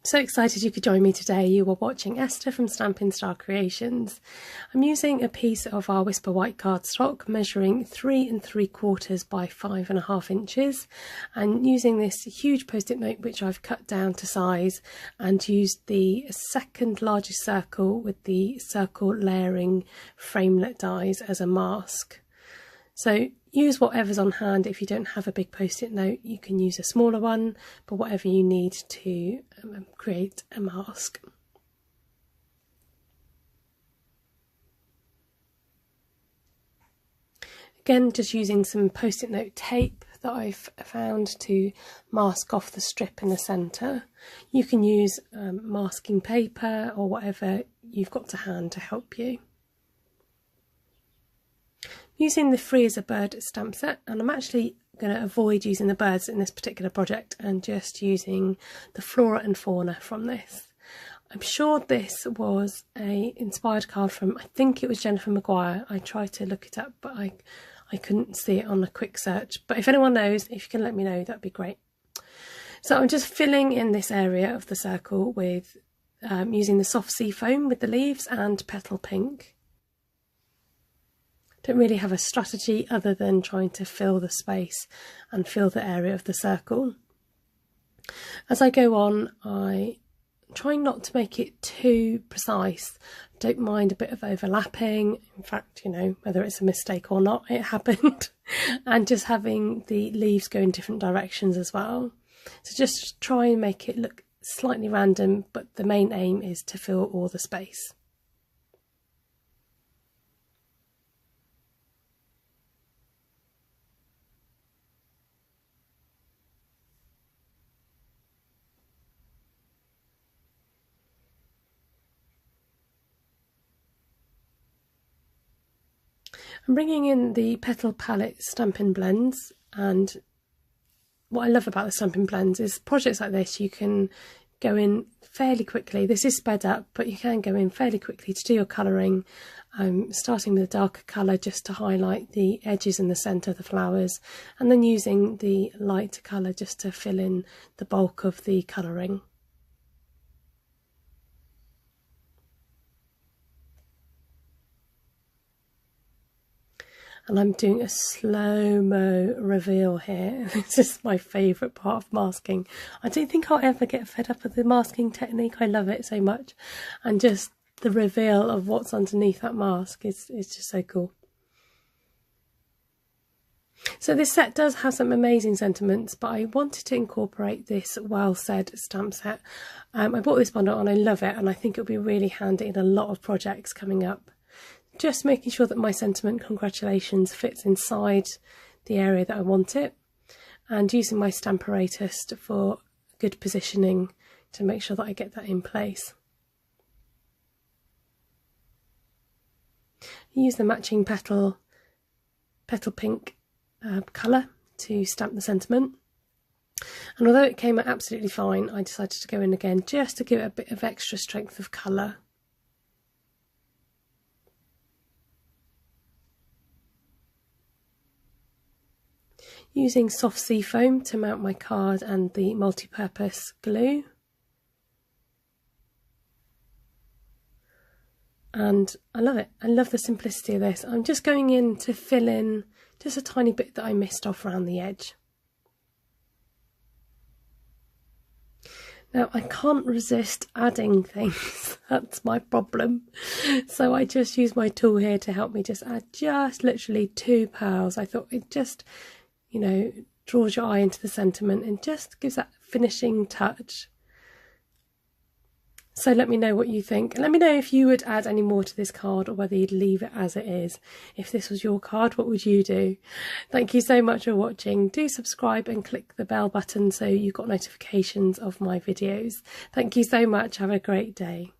So excited you could join me today. You are watching Esther from Stampin Star Creations. I'm using a piece of our Whisper White cardstock measuring 3 3/4 by 5.5 inches and using this huge post-it note which I've cut down to size and used the second largest circle with the circle layering framelit dies as a mask. So use whatever's on hand. If you don't have a big post-it note, you can use a smaller one, but whatever you need to create a mask. Again, just using some post-it note tape that I've found to mask off the strip in the centre. You can use masking paper or whatever you've got to hand to help you. Using the Free as a Bird stamp set, and I'm actually going to avoid using the birds in this particular project and just using the flora and fauna from this. I'm sure this was a inspired card from, I think it was Jennifer Maguire. I tried to look it up but I couldn't see it on a quick search, but if anyone knows, if you can let me know, that'd be great. So I'm just filling in this area of the circle with using the soft sea foam with the leaves and Petal Pink. Don't really have a strategy other than trying to fill the space and fill the area of the circle. As I go on, I try not to make it too precise. Don't mind a bit of overlapping. In fact, you know, whether it's a mistake or not, it happened. And just having the leaves go in different directions as well. So just try and make it look slightly random, but the main aim is to fill all the space. I'm bringing in the Petal Palette Stampin' Blends, and what I love about the Stampin' Blends is projects like this you can go in fairly quickly. This is sped up, but you can go in fairly quickly to do your colouring, starting with a darker colour just to highlight the edges in the centre of the flowers, and then using the lighter colour just to fill in the bulk of the colouring. And I'm doing a slow-mo reveal here. This is my favourite part of masking. I don't think I'll ever get fed up with the masking technique. I love it so much. And just the reveal of what's underneath that mask is just so cool. So this set does have some amazing sentiments, but I wanted to incorporate this Well Said stamp set. I bought this bundle and I love it, and I think it'll be really handy in a lot of projects coming up. Just making sure that my sentiment congratulations fits inside the area that I want it, and using my Stamparatus for good positioning to make sure that I get that in place. Use the matching Petal Pink colour to stamp the sentiment, and although it came out absolutely fine, I decided to go in again just to give it a bit of extra strength of colour. Using soft sea foam to mount my card and the multi-purpose glue. And I love it. I love the simplicity of this. I'm just going in to fill in just a tiny bit that I missed off around the edge. Now I can't resist adding things, that's my problem. So I just use my tool here to help me just add just literally 2 pearls. I thought it just, you know, draws your eye into the sentiment and just gives that finishing touch. So let me know what you think. And let me know if you would add any more to this card or whether you'd leave it as it is. If this was your card, what would you do? Thank you so much for watching. Do subscribe and click the bell button so you've got notifications of my videos. Thank you so much. Have a great day.